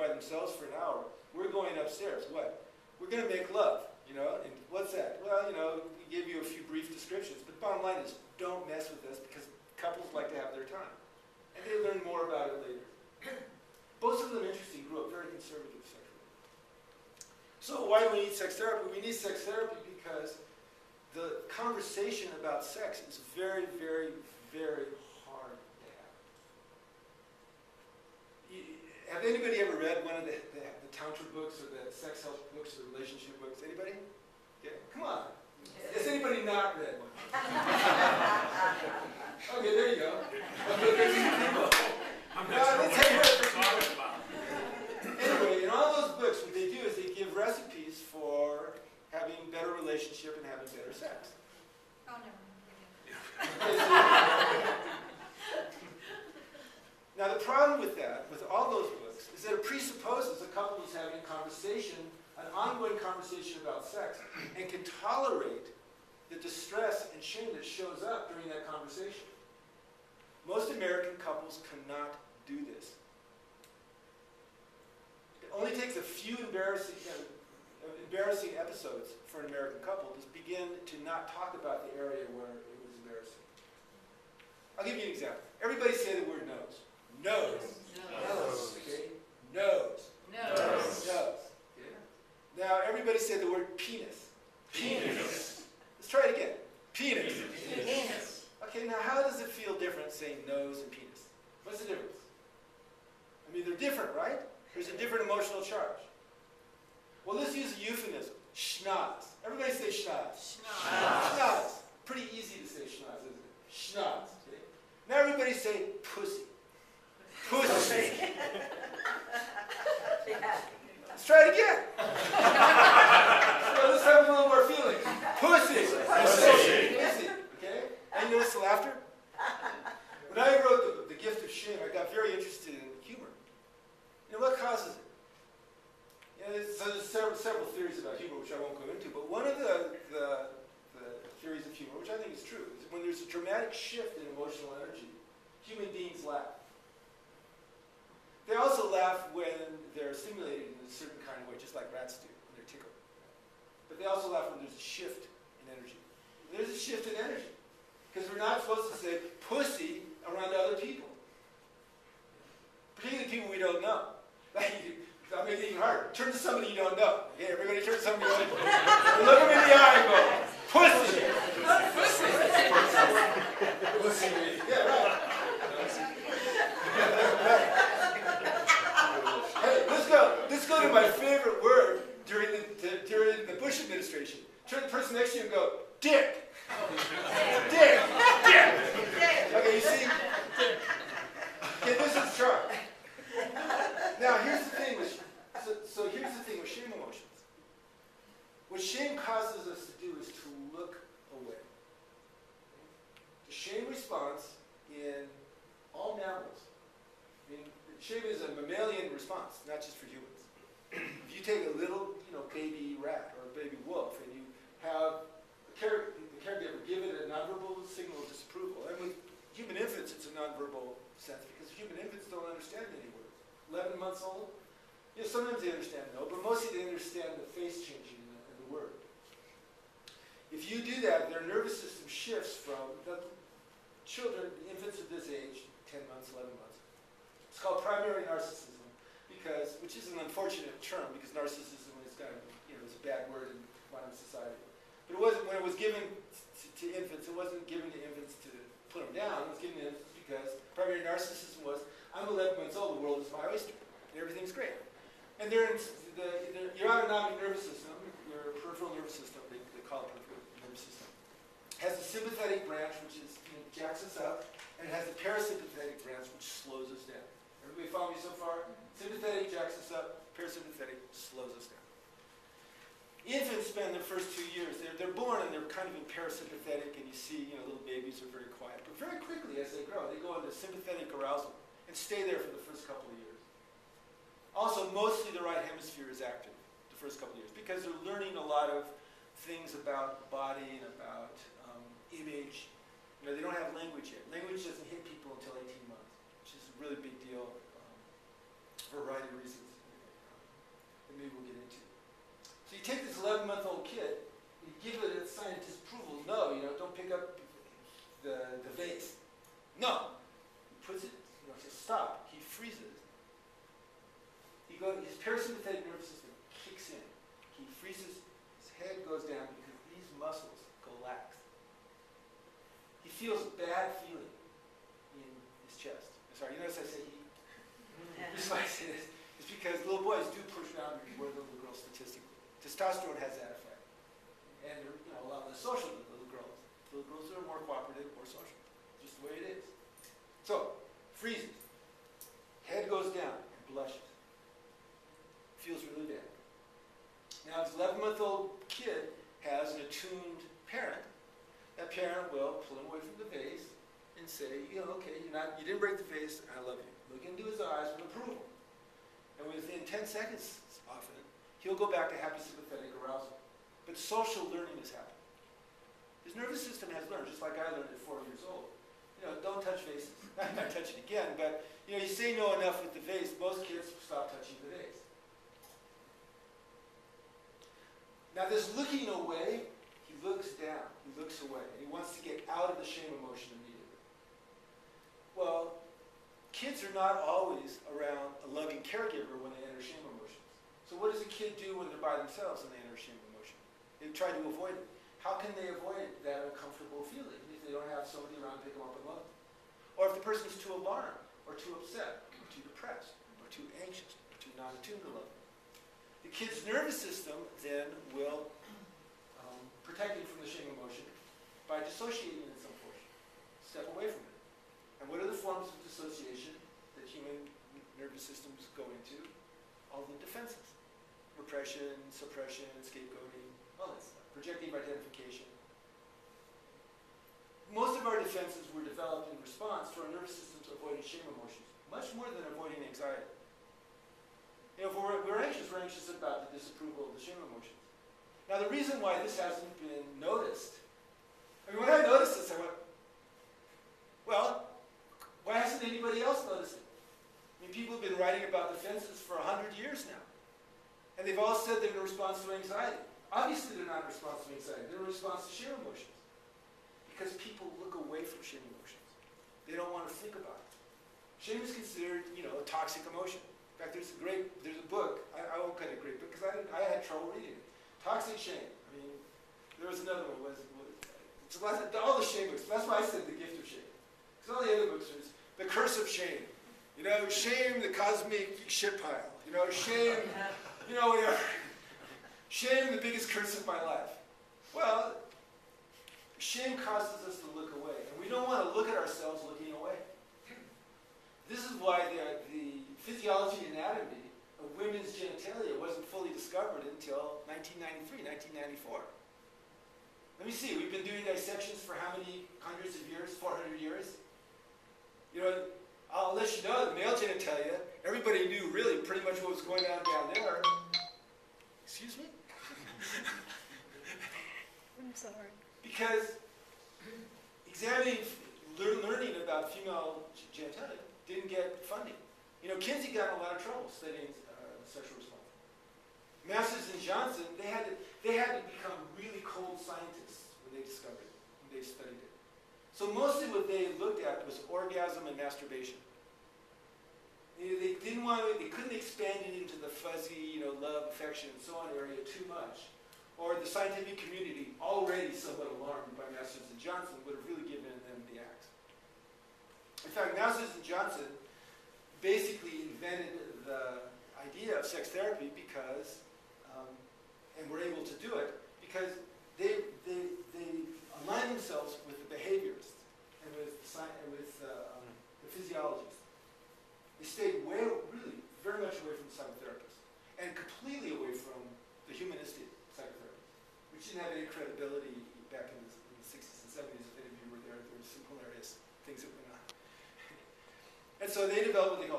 by themselves for an hour. We're going upstairs. What? We're going to make love, And what's that? Well, we give you a few brief descriptions, but bottom line is don't mess with us because couples like to have their time. And they learn more about it later. Both of them, interesting, grew up very conservative sexually. So why do we need sex therapy? We need sex therapy because the conversation about sex is very, very, very hard to have. Have anybody ever read one of the Tantra books or the sex health books or relationship books? Anybody? Yeah. Come on. Has anybody not read one? Okay, there you go. Okay, there's two people. I'm not sure what you're talking about. Anyway, in all those books, what they do is they give recipes for having better relationship and having better sex. Oh, no. Now, the problem with that, with all those books, is that it presupposes a couple is having a conversation, an ongoing conversation about sex, and can tolerate the distress and shame that shows up during that conversation. Most American couples cannot do this. It only takes a few embarrassing episodes for an American couple to begin to not talk about the area where it was embarrassing. I'll give you an example. Everybody say the word nose. Nose. Nose. Okay. Nose. Nose. Nose. Okay. Now everybody say the word penis. Penis. Let's try it again. Penis. Penis. Okay, now how does it feel different saying nose and penis? What's the difference? I mean, they're different, right? There's a different emotional charge. Well, let's use a euphemism. Schnoz. Everybody say schnoz. Schnoz. Schnoz. Pretty easy to say schnoz, isn't it? Schnoz. Okay? Now everybody say pussy. Pussy. Let's try it again. So let's have a little more feeling. Pussy. Pussy. Pussy. Okay? And you notice the laughter? When I wrote the Gift of Shame, I got very interested in humor. What causes it? So there's several theories about humor, which I won't go into, but one of the theories of humor, which I think is true, is when there's a dramatic shift in emotional energy, human beings laugh. They also laugh when they're stimulated in a certain kind of way, just like rats do when they're tickled. But they also laugh when there's a shift in energy. There's a shift in energy. Because we're not supposed to say pussy around other people. Particularly people we don't know. I'll make it even harder. Turn to somebody you don't know. Okay, everybody turn to somebody you don't know. Look them in the eye and go, pussy! Pussy! Pussy. Yeah, right. Hey, let's go to my favorite word during the Bush administration. Turn to the person next to you and go, dick! Dick! Dick! Okay, you see? Okay, this is Charles. Now, here's the thing with shame emotions. What shame causes us to do is to look away. The shame response in all mammals. I mean, shame is a mammalian response, not just for humans. If you take a little, baby rat or a baby wolf, and you have the caregiver give it a nonverbal signal of disapproval, and with human infants, it's a nonverbal sense because human infants don't understand any words. 11 months old, sometimes they understand no, but mostly they understand the face changing in the word. If you do that, their nervous system shifts from the children, the infants of this age, 10 months, 11 months. It's called primary narcissism, which is an unfortunate term because narcissism is kind of, is a bad word in modern society. But it wasn't, when it was given to infants, it wasn't given to infants to put them down. It was given to infants because primary narcissism was, I'm 11 months old, the world is my oyster, and everything's great. And your autonomic nervous system, your peripheral nervous system, they call it peripheral nervous system, has the sympathetic branch, which is, jacks us up, and it has the parasympathetic branch, which slows us down. Everybody follow me so far? Sympathetic jacks us up, parasympathetic slows us down. Infants spend their first 2 years, they're born and they're kind of in parasympathetic, and you see, little babies are very quiet. But very quickly, as they grow, they go into sympathetic arousal and stay there for the first couple of years. Also, mostly the right hemisphere is active the first couple of years because they're learning a lot of things about body and about image. They don't have language yet. Language doesn't hit people until 18 months, which is a really big deal for a variety of reasons. 11-month-old kid, you give it a sign of disapproval. No, don't pick up the vase. No. He puts it, says stop. He freezes. His parasympathetic nervous system kicks in. He freezes, his head goes down because these muscles go lax. He feels a bad feeling in his chest. Sorry, you notice I say he? The reason why I say this is because little boys do push boundaries more than little girls statistically. Testosterone has that effect. And a lot of the social than little girls. Little girls are more cooperative, more social. Just the way it is. So, freezes. Head goes down and blushes. Feels really bad. Now, this 11-month-old kid has an attuned parent. That parent will pull him away from the vase and say, okay, you didn't break the vase, I love you. Look into his eyes with approval. And within 10 seconds, often, he'll go back to happy sympathetic arousal. But social learning has happened. His nervous system has learned, just like I learned at 4 years old. Don't touch vases. I might touch it again, but you say no enough with the vase, most kids stop touching the vase. Now this looking away, he looks down, he looks away, and he wants to get out of the shame emotion immediately. Well, kids are not always around a loving caregiver when they enter shame emotions. So what does a kid do when they're by themselves and they enter shame emotion? They try to avoid it. How can they avoid that uncomfortable feeling if they don't have somebody around to pick them up and love them? Or if the person is too alarmed, or too upset, or too depressed, or too anxious, or too non-attuned to love them. The kid's nervous system then will protect him from the shame emotion by dissociating in some portion. Step away from it. And what are the forms of dissociation that human nervous systems go into? All the defenses. Repression, suppression, scapegoating, all that stuff. Projective identification. Most of our defenses were developed in response to our nervous systems avoiding shame emotions, much more than avoiding anxiety. If we're anxious about the disapproval of the shame emotions. Now the reason why this hasn't been noticed, when I noticed this, I went, well, why hasn't anybody else noticed it? People have been writing about defenses for 100 years now. And they've all said they're in response to anxiety. Obviously they're not in response to anxiety, they're in response to shame emotions. Because people look away from shame emotions. They don't want to think about it. Shame is considered, a toxic emotion. In fact, there's a book, I won't cut it great, because I had trouble reading it. Toxic Shame. There was another one. It's all the shame books. That's why I said The Gift of Shame. Because all the other books are The Curse of Shame. Shame, the cosmic shit pile. Shame, whatever. Shame, the biggest curse of my life. Well, shame causes us to look away. And we don't want to look at ourselves looking away. This is why the physiology and anatomy of women's genitalia wasn't fully discovered until 1993, 1994. Let me see, we've been doing dissections for how many hundreds of years? 400 years? I'll let you know, the male genitalia, everybody knew really pretty much what was going on down there. Excuse me? I'm sorry. Because learning about female genitalia didn't get funding. Kinsey got in a lot of trouble studying sexual response. Masters and Johnson, they had to become really cold scientists when they discovered it, when they studied it. So mostly what they looked at was orgasm and masturbation. They couldn't expand it into the fuzzy, love, affection, and so on area too much. Or the scientific community, already somewhat alarmed by Masters and Johnson, would have really given them the axe. In fact, Masters and Johnson basically invented the idea of sex therapy because, and were able to do it, because they align themselves with the behaviorists and with the physiologists. They stayed really, very much away from the psychotherapists, and completely away from the humanistic psychotherapists, which didn't have any credibility back in the 60s and 70s. If any of you were there, there were some hilarious things that went on. And so they developed what they call